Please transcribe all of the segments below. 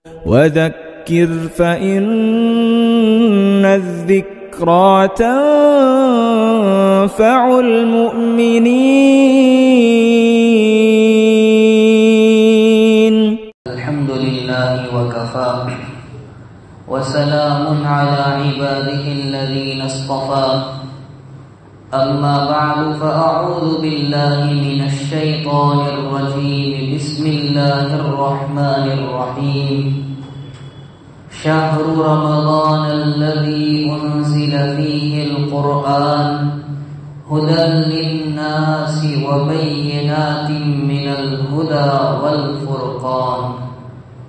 وذكر فإن الذكرى تنفع المؤمنين. الحمد لله وكفى وسلام على عباده الذين اصطفى. أما بعد فأعوذ بالله من الشيطان الرجيم. بسم الله الرحمن الرحيم. شهر رمضان الذي أنزل فيه القرآن هدى للناس وبينات من الهدى والفرقان.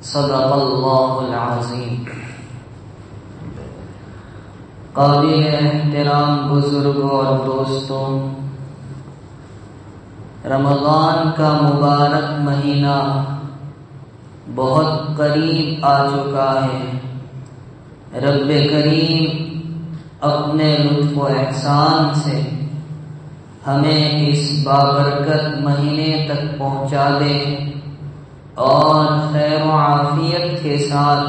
صدق الله العظيم. قابل احترام بزرگوں اور دوستوں، رمضان کا مبارک مہینہ بہت قریب آ چکا ہے۔ رب کریم اپنے لطف و احسان سے ہمیں اس بابرکت مہینے تک پہنچا دے اور خیر و عافیت کے ساتھ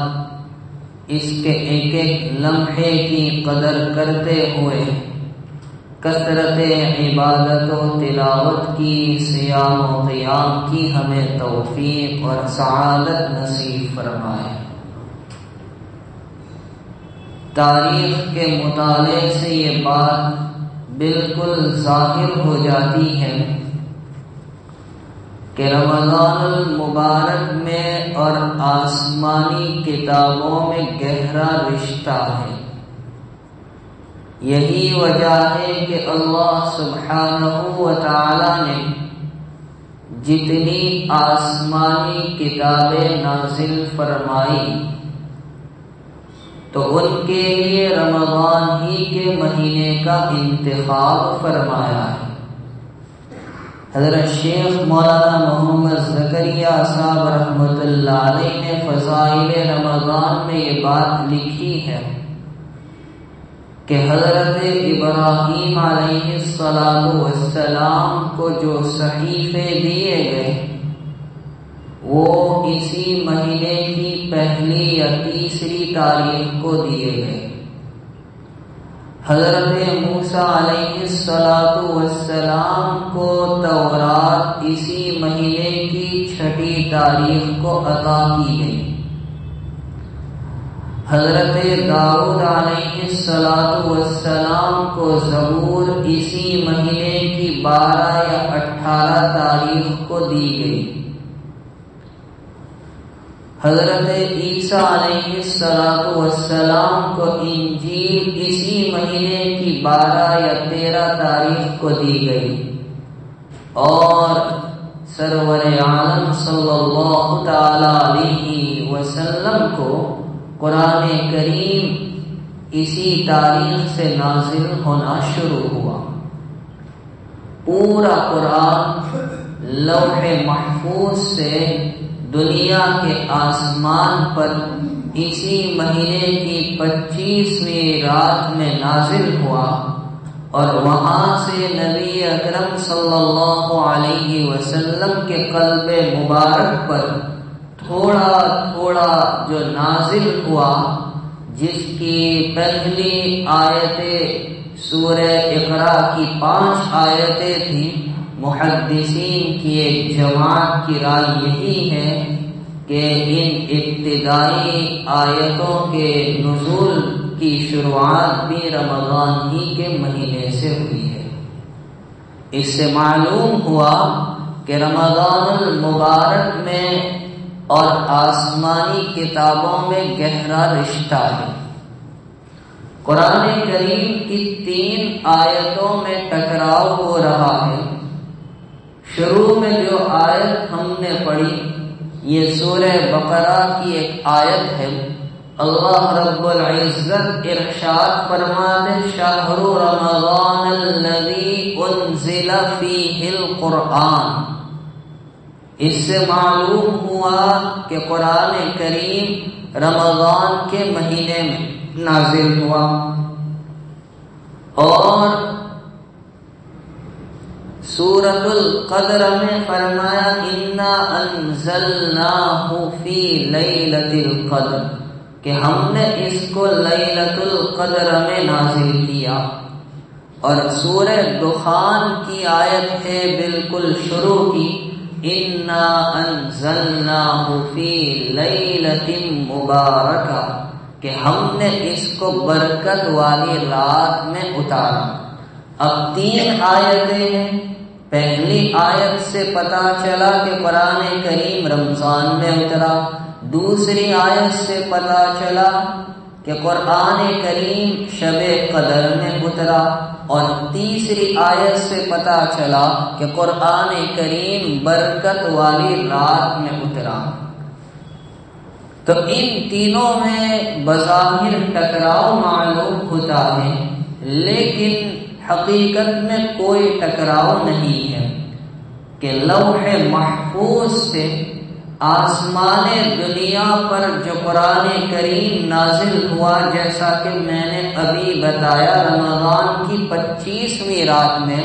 اس کے ایک ایک لمحے کی قدر کرتے ہوئے کثرت عبادت و تلاوت کی، صیام و قیام کی ہمیں توفیق اور سعادت نصیب فرمائے۔ تاریخ کے مطالعے سے یہ بات بالکل ظاہر ہو جاتی ہے کہ رمضان المبارک میں اور آسمانی کتابوں میں گہرا رشتہ ہے۔ یہی وجہ ہے کہ اللہ سبحانہ و تعالی نے جتنی آسمانی کتابیں نازل فرمائی تو ان کے لیے رمضان ہی کے مہینے کا انتخاب فرمایا ہے۔ حضرت شیخ مولانا محمد زکریا صاحب رحمۃ اللہ علیہ نے فضائل رمضان میں یہ بات لکھی ہے کہ حضرت ابراہیم علیہ السلام کو جو صحیفے دیے گئے وہ اسی مہینے کی پہلی یا تیسری تاریخ کو دیے گئے۔ حضرت موسیٰ علیہ السلام کو تورات اسی مہینے کی چھٹی تاریخ کو عطا کی گئی۔ حضرت داؤد علیہ السلام کو زبور اسی مہینے کی 12 یا 18 تاریخ کو دی گئی۔ حضرت عیسیٰ علیہ السلام کو انجیل اسی مہینے کی 12 یا 13 تاریخ کو دی گئی، اور سرور عالم صلی اللہ تعالی علیہ وسلم کو قرآن کریم اسی تاریخ سے نازل ہونا شروع ہوا۔ پورا قرآن لوح محفوظ سے دنیا کے آسمان پر اسی مہینے کی 25ویں رات میں نازل ہوا، اور وہاں سے نبی اکرم صلی اللہ علیہ وسلم کے قلب مبارک پر تھوڑا تھوڑا جو نازل ہوا، جس کی پہلی آیتیں سورہ اقرا کی 5 آیتیں تھیں۔ محدثین کی ایک جماعت کی رائے یہی ہے کہ ان ابتدائی آیتوں کے نزول کی شروعات بھی رمضان ہی کے مہینے سے ہوئی ہے۔ اس سے معلوم ہوا کہ رمضان المبارک میں اور آسمانی کتابوں میں گہرا رشتہ ہے۔ قرآن کریم کی 3 آیتوں میں ٹکراؤ ہو رہا ہے۔ شروع میں جو آیت ہم نے پڑھی یہ سورہ بقرہ کی ایک آیت ہے۔ اللہ رب العزت ارشاد فرماتے شہر رمضان الذی انزل فیہ القرآن۔ اس سے معلوم ہوا کہ قرآن کریم رمضان کے مہینے میں نازل ہوا، اور سورۃ القدر میں فرمایا انا انزلناہ فی لیلۃ القدر، کہ ہم نے اس کو لیلۃ القدر میں نازل کیا. اور سورہ دخان کی آیت ہے بالکل شروع کی، انا انزلناہ فی لیلۃ مبارکہ، کہ ہم نے اس کو برکت والی رات میں اتارا. اب 3 آیتیں ہیں. پہلی آیت سے پتہ چلا کہ قرآن کریم رمضان میں اترا. دوسری آیت سے پتہ چلا کہ قرآن کریم شب قدر میں اترا. اور تیسری آیت سے پتہ چلا کہ قرآن کریم برکت والی رات میں اترا. تو ان تینوں میں بظاہر ٹکراؤ معلوم ہوتا ہے، لیکن حقیقت میں کوئی ٹکراؤ نہیں ہے کہ لوح محفوظ سے آسمان دنیا پر جو قرآن کریم نازل ہوا، جیسا کہ میں نے ابھی بتایا رمضان کی 25ویں رات میں،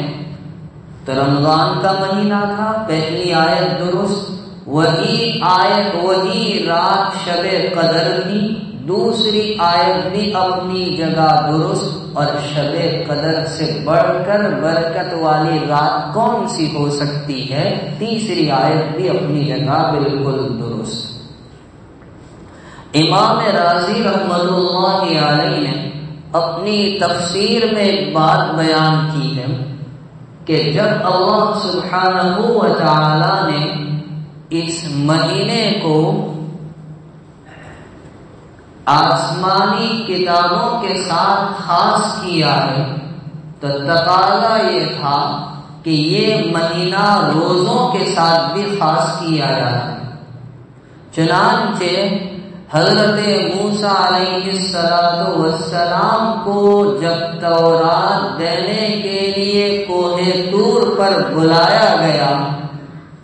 تو رمضان کا مہینہ تھا. پہلی آیت درست، وہی آیت وہی رات شب قدر تھی. دوسری آیت بھی اپنی جگہ درست، اور شب قدر سے بڑھ کر برکت والی رات کون سی ہو سکتی ہے؟ تیسری آیت بھی اپنی جگہ بالکل درست. امام رازی رحمۃ اللہ علیہ نے اپنی تفسیر میں ایک بات بیان کی ہے کہ جب اللہ سبحانہ و تعالی نے اس مہینے کو آسمانی کتابوں کے ساتھ خاص کیا ہے، تو تقاضا یہ تھا کہ یہ مہینہ روزوں کے ساتھ بھی خاص کیا جائے. چنانچہ حضرت موسیٰ علیہ السلام کو جب تورات دینے کے لیے کوہ طور پر بلایا گیا،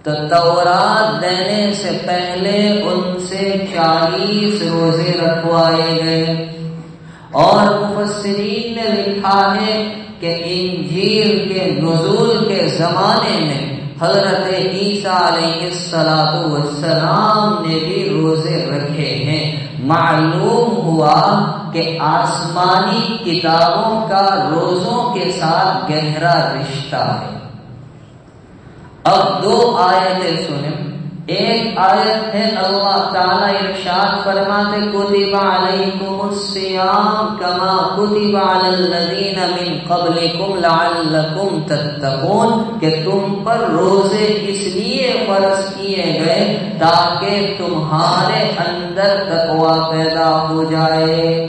تو تورات دینے سے پہلے ان سے 40 روزے رکھوائے گئے. اور مفسرین نے لکھا ہے کہ انجیل کے نزول کے زمانے میں حضرت عیسیٰ علیہ السلام نے بھی روزے رکھے ہیں. معلوم ہوا کہ آسمانی کتابوں کا روزوں کے ساتھ گہرا رشتہ ہے. اب 2 آیتیں سنیں. ایک آیت ہے اللہ تعالیٰ ارشاد فرماتے کتب علیکم الصیام کما کتب علی الذین من قبلکم لعلکم تتقون، کہ تم پر روزے اس لیے فرض کیے گئے تاکہ تمہارے اندر تقوی پیدا ہو جائے.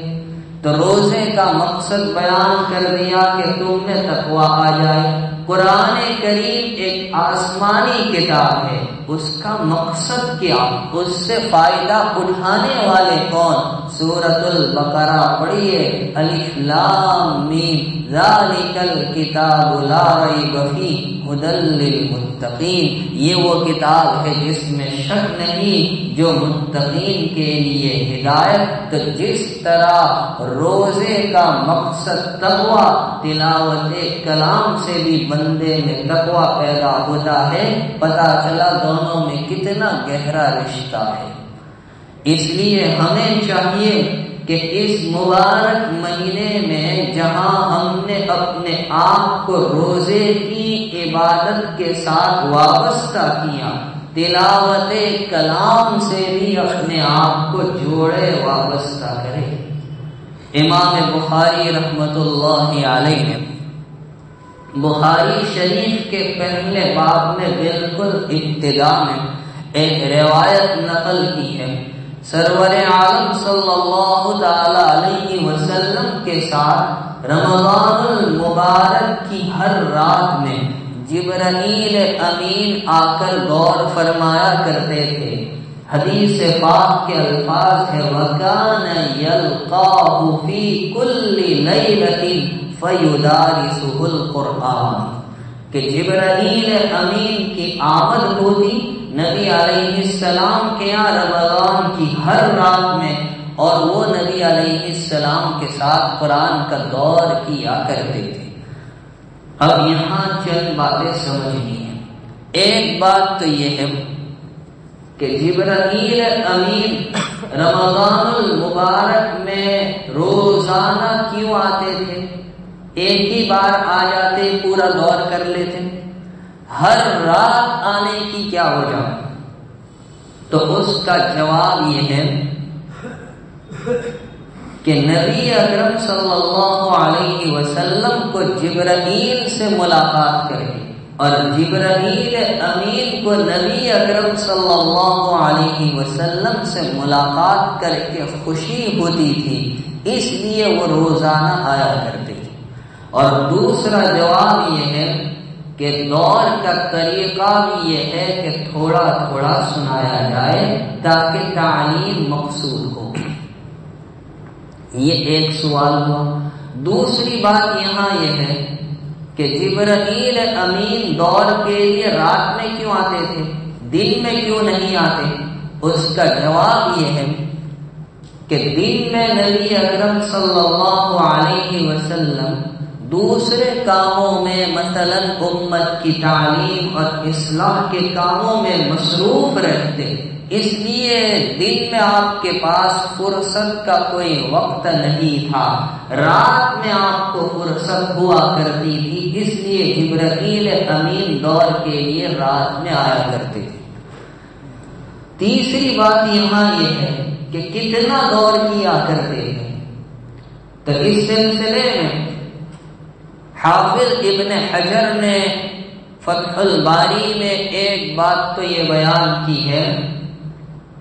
تو روزے کا مقصد بیان کر دیا کہ تم میں تقوی آ جائے. قرآن کریم ایک آسمانی کتاب ہے، اس کا مقصد کیا؟ اس سے فائدہ اٹھانے والے کون؟ سورۃ البقرہ پڑھیے، الف لام میم ذالک الکتاب لا ریب فیہ ھدی للمتقین. یہ وہ کتاب ہے جس میں شک نہیں، جو متقین کے لیے ہدایت. تو جس طرح روزے کا مقصد تقوی، تلاوت کلام سے بھی بندے میں تقوی پیدا ہوتا ہے. پتہ چلا دونوں میں کتنا گہرا رشتہ ہے. اس لیے ہمیں چاہیے کہ اس مبارک مہینے میں جہاں ہم نے اپنے آپ کو روزے کی عبادت کے ساتھ وابستہ کیا، تلاوت کلام سے بھی اپنے آپ کو جوڑے، وابستہ کرے. امام بخاری رحمۃ اللہ علیہ نے بخاری شریف کے پہلے باب میں بالکل ابتدا میں ایک روایت نقل کی ہے. سرور عالم صلی اللہ تعالی علیہ وسلم کے ساتھ رمضان المبارک کی ہر رات میں جبرائیل امین آ کر غور فرمایا کرتے تھے. حدیث پاک کے الفاظ ہے وَكَانَ يَلْقَاهُ فِي كُلِّ لَيْلَةٍ فَيُدَارِسُهُ الْقُرْآنَ، کہ جبرائیل امین کی آمد ہوتی نبی علیہ السلام کے یہاں رمضان کی ہر رات میں، اور وہ نبی علیہ السلام کے ساتھ قرآن کا دور کیا کرتے تھے. اب یہاں چند باتیں سمجھنی ہیں۔ ایک بات تو یہ ہے کہ جبرائیل امین رمضان المبارک میں روزانہ کیوں آتے تھے؟ ایک ہی بار آ جاتے پورا دور کر لیتے؟ ہر رات آنے کی کیا وجہ؟ تو اس کا جواب یہ ہے کہ نبی اکرم صلی اللہ علیہ وسلم کو جبرائیل سے ملاقات کرے اور جبرائیل امین کو نبی اکرم صلی اللہ علیہ وسلم سے ملاقات کر کے خوشی ہوتی تھی، اس لیے وہ روزانہ آیا کرتے تھے۔ اور دوسرا جواب یہ ہے کہ دور کا طریقہ بھی یہ ہے کہ تھوڑا تھوڑا سنایا جائے تاکہ تعلیم مقصود ہو۔ یہ ایک سوال ہوا۔ دوسری بات یہاں یہ ہے کہ جبرائیل امین دور کے لیے رات میں کیوں آتے تھے، دن میں کیوں نہیں آتے؟ اس کا جواب یہ ہے کہ دن میں نبی اکرم صلی اللہ علیہ وسلم دوسرے کاموں میں مثلا امت کی تعلیم اور اصلاح کے کاموں میں مصروف رہتے، اس لیے دن میں آپ کے پاس فرصت کا کوئی وقت نہیں تھا، رات میں آپ کو فرصت ہوا کرتی تھی، اس لیے جبرائیل امین دور کے لیے رات میں آیا کرتے تھے۔ تیسری بات یہاں یہ ہے کہ کتنا دور کیا کرتے ہیں، تو اس سلسلے میں حافظ ابن حجر نے فتح الباری میں ایک بات تو یہ بیان کی ہے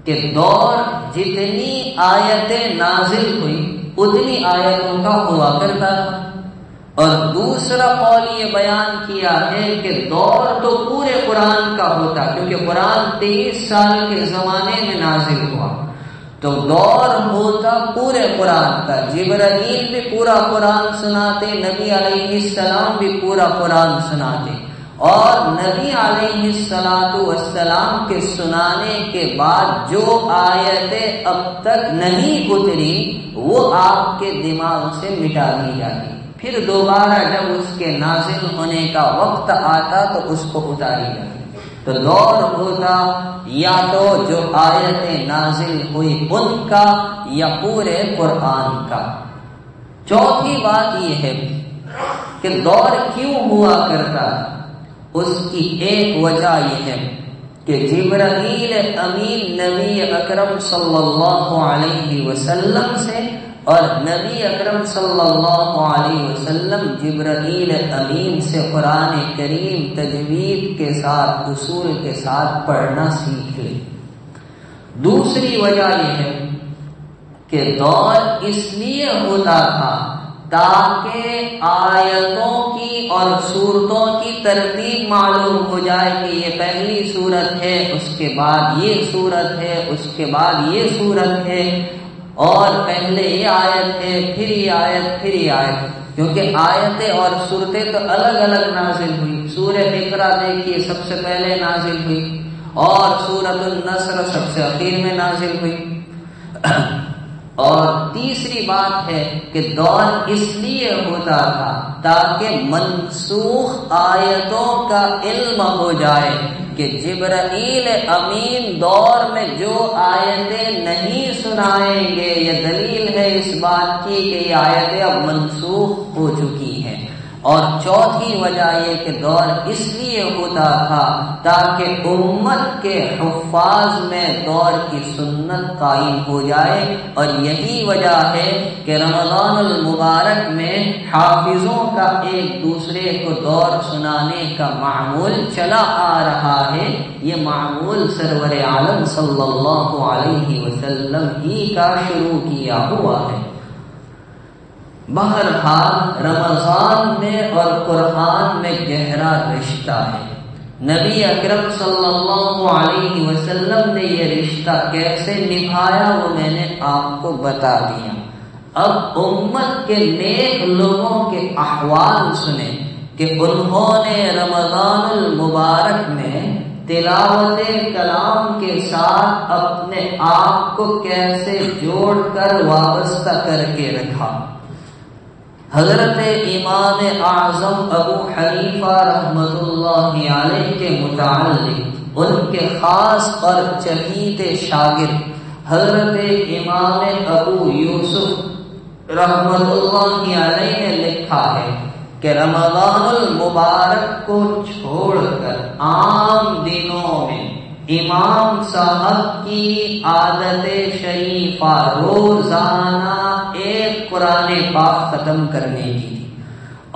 کہ دور جتنی آیتیں نازل ہوئی اتنی آیتوں کا ہوا کرتا تھا، اور دوسرا قول یہ بیان کیا ہے کہ دور تو پورے قرآن کا ہوتا، کیونکہ قرآن 23 سال کے زمانے میں نازل ہوا، تو دور ہوتا پورے قرآن کا۔ جبرائیل بھی پورا قرآن سناتے، نبی علیہ السلام بھی پورا قرآن سناتے، اور نبی علیہ السلام کے سنانے کے بعد جو آیتیں اب تک نہیں اتری وہ آپ کے دماغ سے مٹا دی جاتی، پھر دوبارہ جب اس کے نازل ہونے کا وقت آتا تو اس کو اتاری جاتی۔ تو دور ہوتا یا تو جو آیتیں نازل ہوئی ان کا یا پورے قرآن کا۔ چوتھی بات یہ ہے کہ دور کیوں ہوا کرتا، اس کی ایک وجہ یہ ہے کہ جبرائیل امین نبی اکرم صلی اللہ علیہ وسلم سے اور نبی اکرم صلی اللہ علیہ وسلم جبرائیل امین سے قرآن کریم تجوید کے ساتھ اصول کے ساتھ پڑھنا سیکھ لے۔ دوسری وجہ یہ ہے کہ دور اس لیے ہوتا تھا تاکہ آیتوں کی اور سورتوں کی ترتیب معلوم ہو جائے کہ یہ پہلی سورت ہے، اس کے بعد یہ سورت ہے، اس کے بعد یہ سورت ہے، اور پہلے یہ آیت ہے، پھر یہ آیت، پھر یہ آیت، کیونکہ آیتیں اور سورتیں تو الگ الگ نازل ہوئی۔ سورہ اقرا دیکھیے سب سے پہلے نازل ہوئی، اور سورۃ النصر سب سے اخیر میں نازل ہوئی۔ اور تیسری بات ہے کہ دور اس لیے ہوتا تھا تاکہ منسوخ آیتوں کا علم ہو جائے کہ جبرائیل امین دور میں جو آیتیں نہیں سنائیں گے، یہ دلیل ہے اس بات کی کہ یہ آیتیں اب منسوخ ہو چکی ہیں۔ اور چوتھی وجہ یہ کہ دور اس لیے ہوتا تھا تاکہ امت کے حفاظ میں دور کی سنت قائم ہو جائے، اور یہی وجہ ہے کہ رمضان المبارک میں حافظوں کا ایک دوسرے کو دور سنانے کا معمول چلا آ رہا ہے۔ یہ معمول سرور عالم صلی اللہ علیہ وسلم ہی کا شروع کیا ہوا ہے۔ بہرحال رمضان میں اور قرآن میں گہرا رشتہ ہے۔ نبی اکرم صلی اللہ علیہ وسلم نے یہ رشتہ کیسے نبھایا وہ میں نے آپ کو بتا دیا۔ اب امت کے نیک لوگوں کے احوال سنیں کہ انہوں نے رمضان المبارک میں تلاوت کلام کے ساتھ اپنے آپ کو کیسے جوڑ کر وابستہ کر کے رکھا۔ حضرت امام اعظم ابو حنیفہ رحمۃ اللہ علیہ کے متعلق ان کے خاص اور چہیتے شاگرد حضرت امام ابو یوسف رحمۃ اللہ علیہ نے لکھا ہے کہ رمضان المبارک کو چھوڑ کر عام دنوں میں امام صاحب کی عادت شریفہ روزانہ ایک قرآن پاک ختم کرنے کی،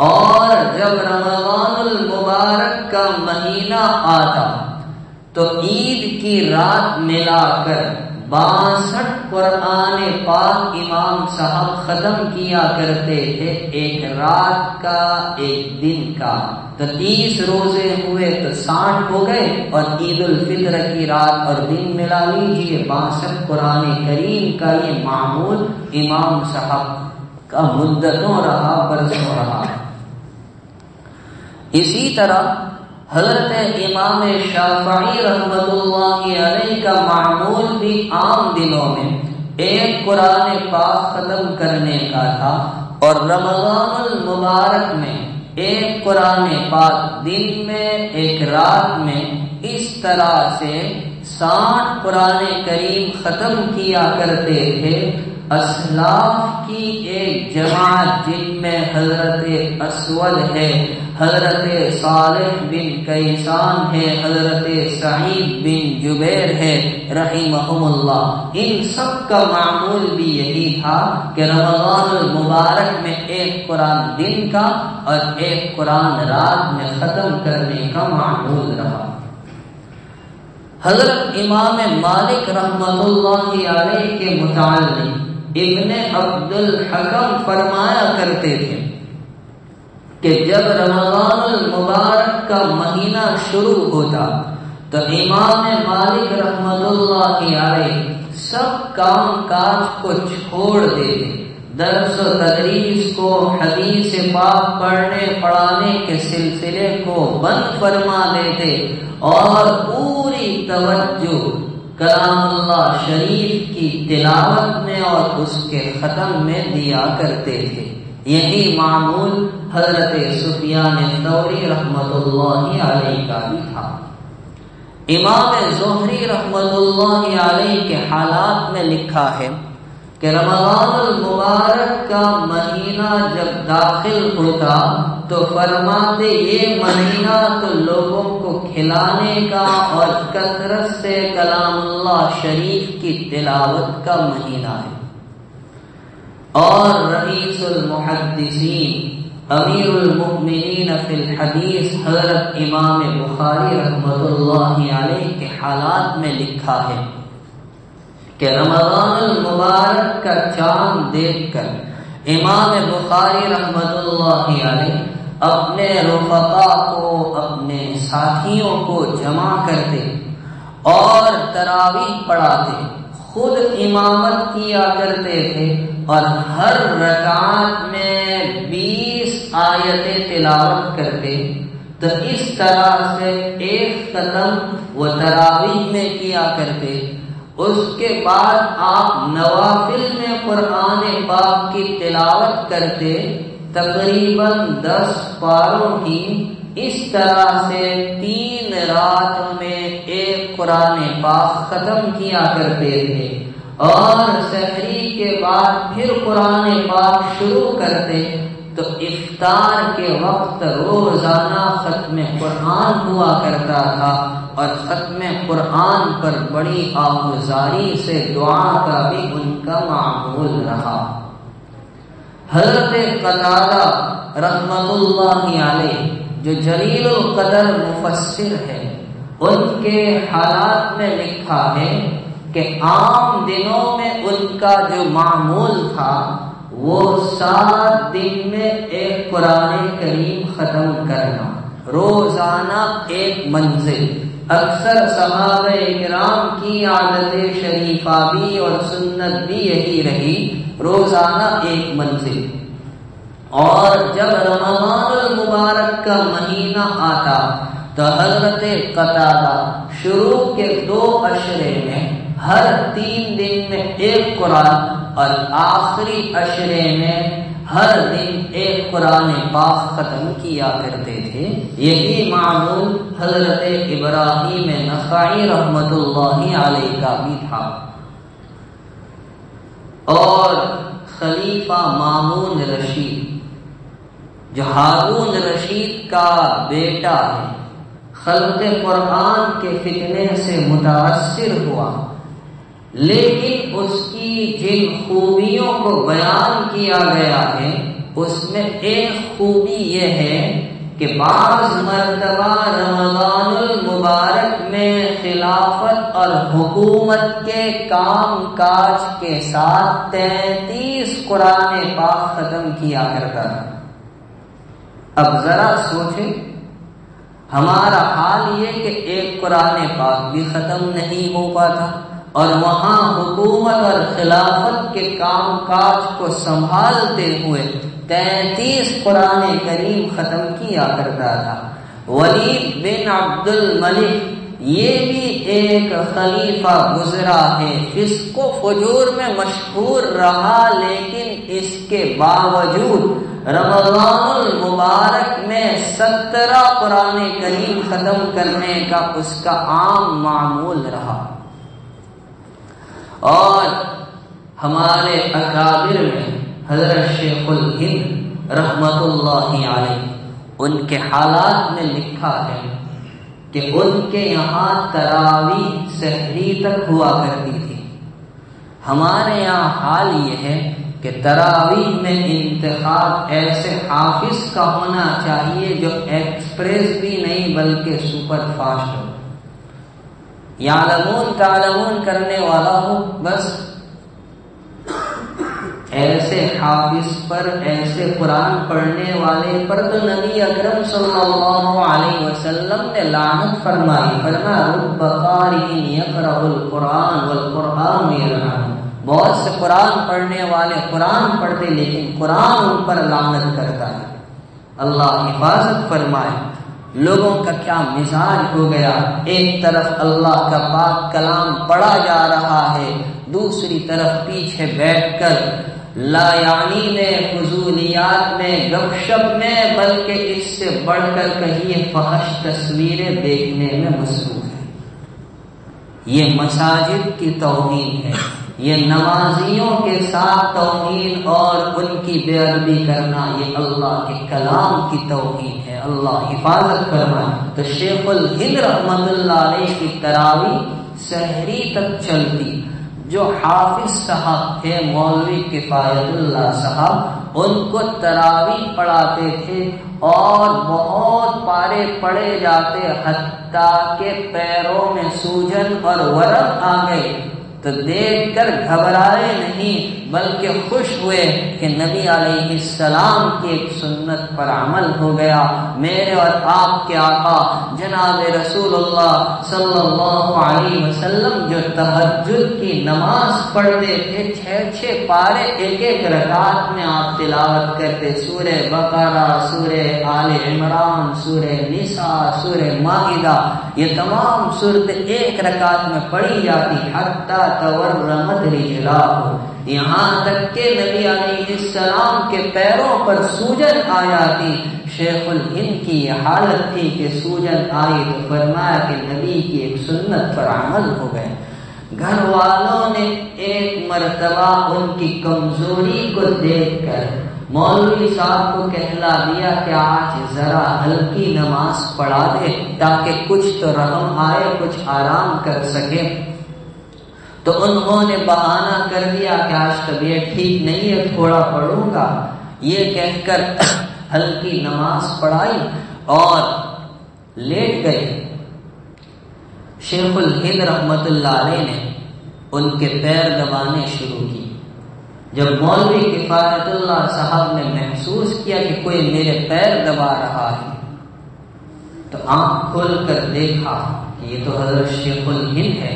اور جب رمضان المبارک کا مہینہ آتا تو عید کی رات ملا کر 62 قرآن پاک امام صاحب ختم کیا کرتے تھے، ایک رات کا ایک دن کا۔ تو 30 روزے ہوئے تو 60 ہو گئے، اور عید الفطر کی رات اور دن ملا لیجیے، 62 قرآن کریم کا یہ معمول امام صاحب کا مدتوں رہا، برسوں رہا۔ اسی طرح حضرت امام شافعی رحمۃ اللہ علیہ کا معمول بھی عام دنوں میں ایک قرآن پاک ختم کرنے کا تھا، اور رمضان المبارک میں ایک قرآن پاک دن میں ایک رات میں، اس طرح سے 60 قرآن کریم ختم کیا کرتے تھے۔ اسلاف کی ایک جماعت جن میں حضرت اسود ہے، حضرت صالح بن کیسان ہے، حضرت سعید بن جبیر ہے رحمہم اللہ، ان سب کا معمول بھی یہی تھا کہ رمضان المبارک میں ایک قرآن دن کا اور ایک قرآن رات میں ختم کرنے کا معمول رہا۔ حضرت امام مالک رحمۃ اللہ علیہ کے متعلق ابن عبد الحکم فرمایا کرتے تھے کہ جب رمضان المبارک کا مہینہ شروع ہوتا تو امام مالک رحمۃ اللہ علیہ سب کام کاج کو چھوڑ دیتے، درس و تدریس کو، حدیث پاک پڑھنے پڑھانے کے سلسلے کو بند فرما دیتے، اور پوری توجہ کلام اللہ شریف کی تلاوت میں اور اس کے ختم میں دیا کرتے تھے۔ یہی معمول حضرت سفیان ثوری رحمۃ اللہ علیہ کا بھی تھا۔ امام زہری رحمۃ اللہ علیہ کے حالات میں لکھا ہے کہ رمضان المبارک کا مہینہ جب داخل ہوتا تو فرماتے یہ مہینہ تو لوگوں کو کھلانے کا اور کثرت سے کلام اللہ شریف کی تلاوت کا مہینہ ہے۔ اور رئیس المحدثین امیر المؤمنین فی الحدیث حضرت امام بخاری رحمۃ اللہ علیہ کے حالات میں لکھا ہے کہ رمضان المبارک کا چاند دیکھ کر امام بخاری رحمۃ اللہ علیہ اپنے رفقا کو، اپنے ساتھیوں کو جمع کرتے اور تراویح پڑھاتے، خود امامت کیا کرتے تھے، اور ہر رکعت میں 20 آیتیں تلاوت کرتے۔ تو اس طرح سے ایک ختم وہ تراویح میں کیا کرتے۔ اس کے بعد آپ نوافل میں قرآن پاک کی تلاوت کرتے، تقریباً 10 پاروں کی۔ اس طرح سے 3 راتوں میں ایک قرآن پاک ختم کیا کرتے تھے، اور سحری کے بعد پھر قرآن پاک شروع کرتے۔ تو افطار کے وقت روزانہ ختم قرآن ہوا کرتا تھا، اور ختم قرآن پر بڑی آموزاری سے دعا کا بھی ان کا معمول رہا۔ حضرت قتادہ رحمۃ اللہ علیہ جو جلیل القدر مفسر ہے، ان کے حالات میں لکھا ہے کہ عام دنوں میں ان کا جو معمول تھا وہ 7 دن میں ایک قرآن کریم ختم کرنا، روزانہ ایک منزل۔ اکثر صحابہ کرام کی عادت شریفہ بھی اور سنت بھی یہی رہی، روزانہ ایک منزل۔ اور جب رمضان المبارک کا مہینہ آتا تو حضرت قتادہ شروع کے 2 عشرے میں ہر 3 دن میں ایک قرآن، اور آخری عشرے میں ہر دن ایک قرآن پاک ختم کیا کرتے تھے۔ یہی معمول حضرت ابراہیم نخعی رحمت اللہ علیہ کا بھی تھا، اور خلیفہ مامون رشید جو ہارون رشید کا بیٹا ہے، خلق قرآن کے فتنے سے متاثر ہوا، لیکن اس کی جن خوبیوں کو بیان کیا گیا ہے اس میں ایک خوبی یہ ہے کہ بعض مرتبہ رمضان المبارک میں خلافت اور حکومت کے کام کاج کے ساتھ 33 قرآن پاک ختم کیا کرتا تھا۔ اب ذرا سوچیں، ہمارا حال یہ کہ ایک قرآن پاک بھی ختم نہیں ہو پاتا، اور وہاں حکومت اور خلافت کے کام کاج کو سنبھالتے ہوئے 33 قرآن کریم ختم کیا کرتا تھا۔ ولید بن عبد الملک یہ بھی ایک خلیفہ گزرا ہے، فسق و فجور میں مشہور رہا، لیکن اس کے باوجود رمضان المبارک میں 17 قرآن کریم ختم کرنے کا اس کا عام معمول رہا۔ اور ہمارے اکابر میں حضرت شیخ الہند رحمت اللہ علیہ، ان کے حالات میں لکھا ہے کہ ان کے یہاں تراویح سحری تک ہوا کرتی تھی۔ ہمارے یہاں حال یہ ہے کہ تراویح میں انتخاب ایسے حافظ کا ہونا چاہیے جو ایکسپریس بھی نہیں بلکہ سپر فاسٹ ہو، یعلمون تعلمون کرنے والا ہو، بس ایسے حافظ پر، ایسے قرآن پڑھنے والے پر تو نبی اکرم صلی اللہ علیہ وسلم نے لعنت فرمائی، فرمایا رب قارئ یقرأ القرآن والقرآن یلعنہ، بہت سے قرآن پڑھنے والے قرآن پڑھتے لیکن قرآن ان پر لعنت کرتا ہے۔ اللہ حفاظت فرمائے۔ لوگوں کا کیا مزاج ہو گیا، ایک طرف اللہ کا پاک کلام پڑھا جا رہا ہے، دوسری طرف پیچھے بیٹھ کر لا یعنی میں، فضولیات میں، گپ شپ میں، بلکہ اس سے بڑھ کر کہیے فحش تصویریں دیکھنے میں مصروف ہے۔ یہ مساجد کی توہین ہے، یہ نمازیوں کے ساتھ توہین اور ان کی بے ادبی کرنا، یہ اللہ کے کلام کی توہین ہے۔ اللہ حفاظت فرمائے۔ تو شیخ الہند رحمت اللہ علیہ کی تراویح سحری تک چلتی۔ جو حافظ صاحب تھے مولوی کفایت اللہ صاحب، ان کو تراویح پڑھاتے تھے اور بہت پارے پڑے جاتے، حتیٰ کہ پیروں میں سوجن اور ورم آ گئے، تو دیکھ کر گھبرائے نہیں بلکہ خوش ہوئے کہ نبی علیہ السلام کی ایک سنت پر عمل ہو گیا۔ میرے اور آپ کے آقا جناب رسول اللہ صلی اللہ علیہ وسلم جو تہجد کی نماز پڑھتے تھے، 6 پارے ایک ایک رکعت میں آپ تلاوت کرتے، سورہ بقرہ، سورہ آل عمران، سورہ نساء، سورہ مائدہ، یہ تمام صورتیں ایک رکعت میں پڑھی جاتی، حتی تورمت رجلاه، یہاں تک کہ نبی علیہ السلام کے پیروں پر سوجن آ جاتی۔ شیخ الہند کی یہ حالت تھی کہ سوجن آئی تو فرمایا کہ نبی کی ایک سنت پر عمل ہو گئے۔ گھر والوں نے ایک مرتبہ ان کی کمزوری کو دیکھ کر مولوی صاحب کو کہلا دیا کہ آج ذرا ہلکی نماز پڑھا دے تاکہ کچھ تو رحم آئے، کچھ آرام کر سکے۔ تو انہوں نے بہانہ کر دیا کہ آج طبیعت ٹھیک نہیں ہے، تھوڑا پڑھوں گا، یہ کہہ کر ہلکی نماز پڑھائی اور لیٹ گئے۔ شیخ الہند رحمت اللہ علیہ نے ان کے پیر دبانے شروع کی۔ جب مولوی کفایت اللہ صاحب نے محسوس کیا کہ کوئی میرے پیر دبا رہا ہے تو آنکھ کھول کر دیکھا کہ یہ تو حضرت شیخ الہند ہے۔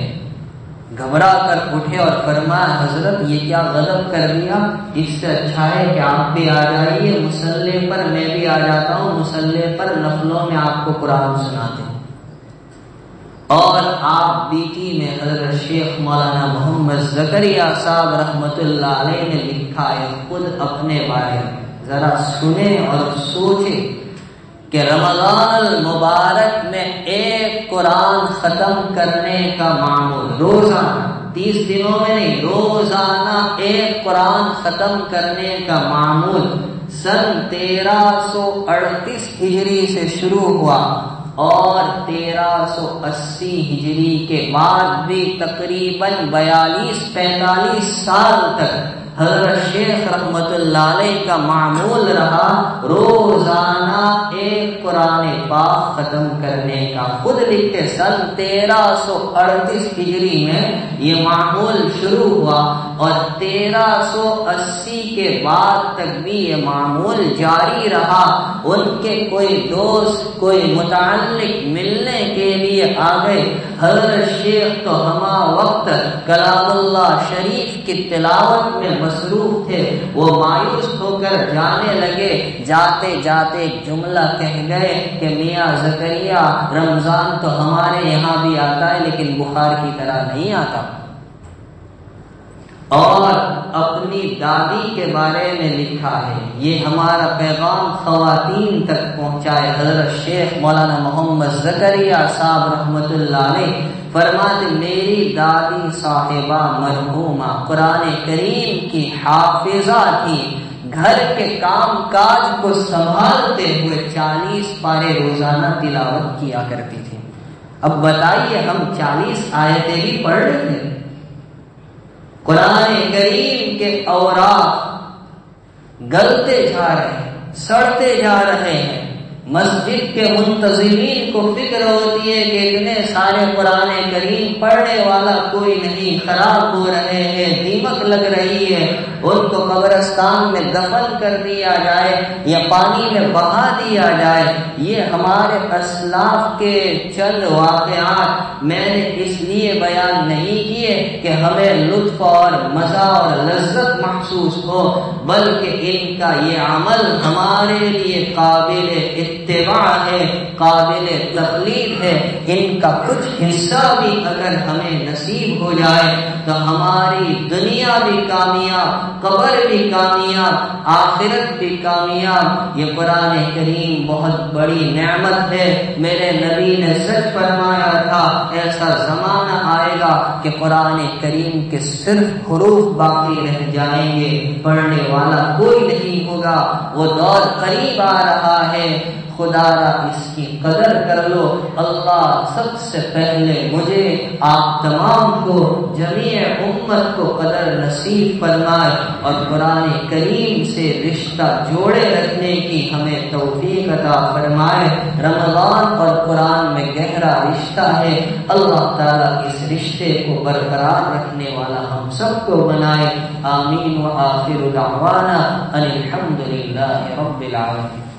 گھبرا کر اٹھے اور فرمایا حضرت یہ کیا غضب کر دیا، اس سے اچھا ہے کہ آپ بھی آ جائیے مصلی پر، میں بھی آ جاتا ہوں مصلی پر، نفلوں میں آپ کو قرآن سناتے ہیں۔ اور آپ بیٹی میں حضرت شیخ مولانا محمد زکریا صاحب رحمت اللہ علیہ نے لکھا ہے خود اپنے بارے میں، ذرا سنیں اور سوچیں کہ رمضان المبارک میں ایک قرآن ختم کرنے کا معمول، روزانہ 30 دنوں میں نہیں، روزانہ ایک قرآن ختم کرنے کا معمول سن 1338 ہجری سے شروع ہوا اور 1380 ہجری کے بعد بھی تقریباً 42-45 سال تک حضرت شیخ رحمت اللہ علیہ کا معمول رہا روزانہ ایک قرآن پاک ختم کرنے کا۔ خود لکھتے سن 1338 ہجری میں یہ معمول شروع ہوا اور 1380 کے بعد تک بھی یہ معمول جاری رہا۔ ان کے کوئی دوست، کوئی متعلق ملنے کے لیے آ گئے، حضرت شیخ تو ہما وقت کلام اللہ شریف کی تلاوت میں مصروف تھے، وہ مایوس ہو کر جانے لگے، جاتے جاتے ایک جملہ کہہ گئے کہ میاں زکریا رمضان تو ہمارے یہاں بھی آتا ہے لیکن بخار کی طرح نہیں آتا۔ اور اپنی دادی کے بارے میں لکھا ہے، یہ ہمارا پیغام خواتین تک پہنچائے۔ حضرت شیخ مولانا محمد زکریا صاحب رحمت اللہ علیہ فرماتے میری دادی صاحبہ مرحومہ قرآن کریم کی حافظہ تھی، گھر کے کام کاج کو سنبھالتے ہوئے 40 پارے روزانہ تلاوت کیا کرتی تھی۔ اب بتائیے ہم 40 آیتیں بھی پڑھ رہے تھے۔ قرآن کریم کے اوراق گلتے جا رہے ہیں، سڑتے جا رہے ہیں۔ مسجد کے منتظمین کو فکر ہوتی ہے کہ اتنے سارے قرآن کریم پڑھنے والا کوئی نہیں، خراب ہو رہے ہیں، دیمک لگ رہی ہے، ان کو قبرستان میں دفن کر دیا جائے یا پانی میں بہا دیا جائے۔ یہ ہمارے اسلاف کے چند واقعات میں نے اس لیے بیان نہیں کیے کہ ہمیں لطف اور مزہ اور لذت محسوس ہو، بلکہ ان کا یہ عمل ہمارے لیے قابل اتباع ہے، قابل تقلید ہے۔ ان کا کچھ حصہ بھی اگر ہمیں نصیب ہو جائے تو ہماری دنیا بھی کامیاب، قبر بھی کامیاب، آخرت بھی کامیاب۔ یہ قرآن کریم بہت بڑی نعمت ہے۔ میرے نبی نے سچ فرمایا تھا ایسا زمانہ آئے گا کہ قرآن کریم کے صرف حروف باقی رہ جائیں گے، پڑھنے والا کوئی نہیں ہوگا۔ وہ دور قریب آ رہا ہے، خدا را اس کی قدر کر لو۔ اللہ سب سے پہلے مجھے، آپ تمام کو، جمیع امت کو قدر نصیب فرمائے اور قرآن کریم سے رشتہ جوڑے رکھنے کی ہمیں توفیق عطا فرمائے۔ رمضان اور قرآن میں گہرا رشتہ ہے، اللہ تعالیٰ اس رشتے کو برقرار رکھنے والا ہم سب کو بنائے۔ آمین و آخر دعوانا ان الحمد للہ رب العالمین۔